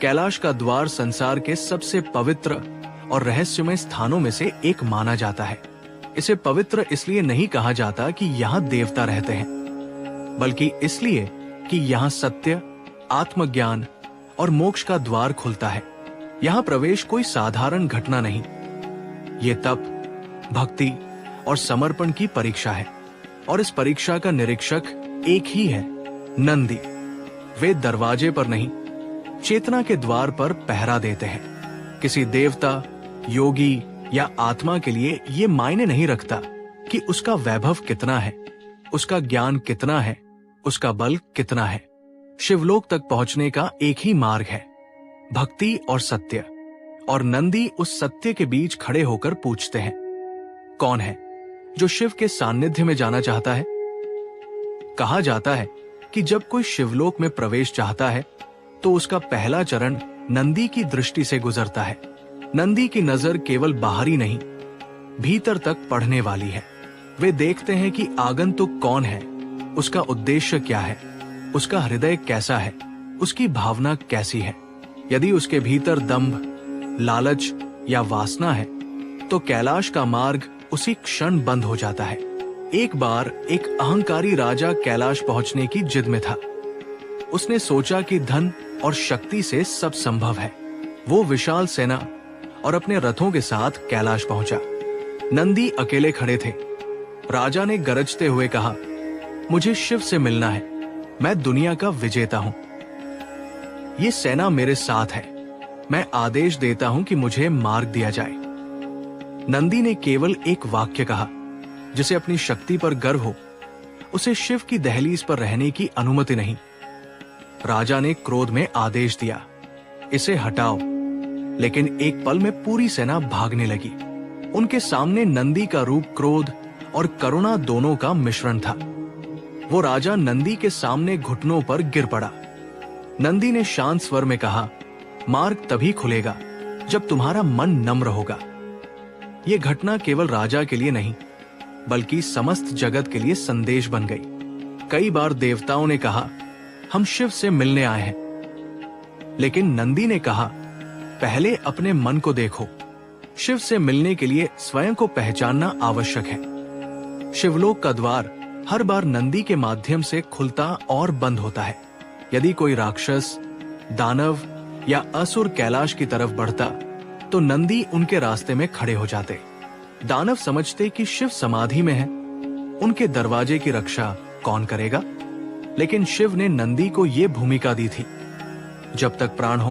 कैलाश का द्वार संसार के सबसे पवित्र और रहस्यमय स्थानों में से एक माना जाता है। इसे पवित्र इसलिए नहीं कहा जाता कि यहाँ देवता रहते हैं, बल्कि इसलिए कि यहाँ सत्य, आत्मज्ञान और मोक्ष का द्वार खुलता है। यहाँ प्रवेश कोई साधारण घटना नहीं, ये तप, भक्ति और समर्पण की परीक्षा है। और इस परीक्षा का निरीक्षक एक ही है, नंदी। वे दरवाजे पर नहीं, चेतना के द्वार पर पहरा देते हैं। किसी देवता, योगी या आत्मा के लिए ये मायने नहीं रखता कि उसका वैभव कितना है, उसका ज्ञान कितना है, उसका बल कितना है। शिवलोक तक पहुंचने का एक ही मार्ग है, भक्ति और सत्य। और नंदी उस सत्य के बीच खड़े होकर पूछते हैं, कौन है जो शिव के सानिध्य में जाना चाहता है? कहा जाता है कि जब कोई शिवलोक में प्रवेश चाहता है तो उसका पहला चरण नंदी की दृष्टि से गुजरता है। नंदी की नजर केवल बाहरी नहीं, भीतर तक पढ़ने वाली है। वे देखते हैं कि आगंतुक कौन है, उसका उद्देश्य क्या है, उसका हृदय कैसा है, उसकी भावना कैसी है। यदि उसके भीतर दंभ, लालच या वासना है तो कैलाश का मार्ग उसी क्षण बंद हो जाता है। एक बार एक अहंकारी राजा कैलाश पहुंचने की जिद में था। उसने सोचा कि धन और शक्ति से सब संभव है। वो विशाल सेना और अपने रथों के साथ कैलाश पहुंचा। नंदी अकेले खड़े थे। राजा ने गरजते हुए कहा, मुझे शिव से मिलना है, मैं दुनिया का विजेता हूं। ये सेना मेरे साथ है, मैं आदेश देता हूं कि मुझे मार्ग दिया जाए। नंदी ने केवल एक वाक्य कहा, जिसे अपनी शक्ति पर गर्व हो, उसे शिव की दहलीज पर रहने की अनुमति नहीं। राजा ने क्रोध में आदेश दिया, इसे हटाओ। लेकिन एक पल में पूरी सेना भागने लगी। उनके सामने नंदी का रूप क्रोध और करुणा दोनों का मिश्रण था। वो राजा नंदी के सामने घुटनों पर गिर पड़ा। नंदी ने शांत स्वर में कहा, मार्ग तभी खुलेगा जब तुम्हारा मन नम्र होगा। यह घटना केवल राजा के लिए नहीं, बल्कि समस्त जगत के लिए संदेश बन गई। कई बार देवताओं ने कहा, हम शिव से मिलने आए हैं, लेकिन नंदी ने कहा, पहले अपने मन को देखो। शिव से मिलने के लिए स्वयं को पहचानना आवश्यक है। शिवलोक का द्वार हर बार नंदी के माध्यम से खुलता और बंद होता है। यदि कोई राक्षस, दानव या असुर कैलाश की तरफ बढ़ता तो नंदी उनके रास्ते में खड़े हो जाते। दानव समझते कि शिव समाधि में है, उनके दरवाजे की रक्षा कौन करेगा? लेकिन शिव ने नंदी को यह भूमिका दी थी, जब तक प्राण हो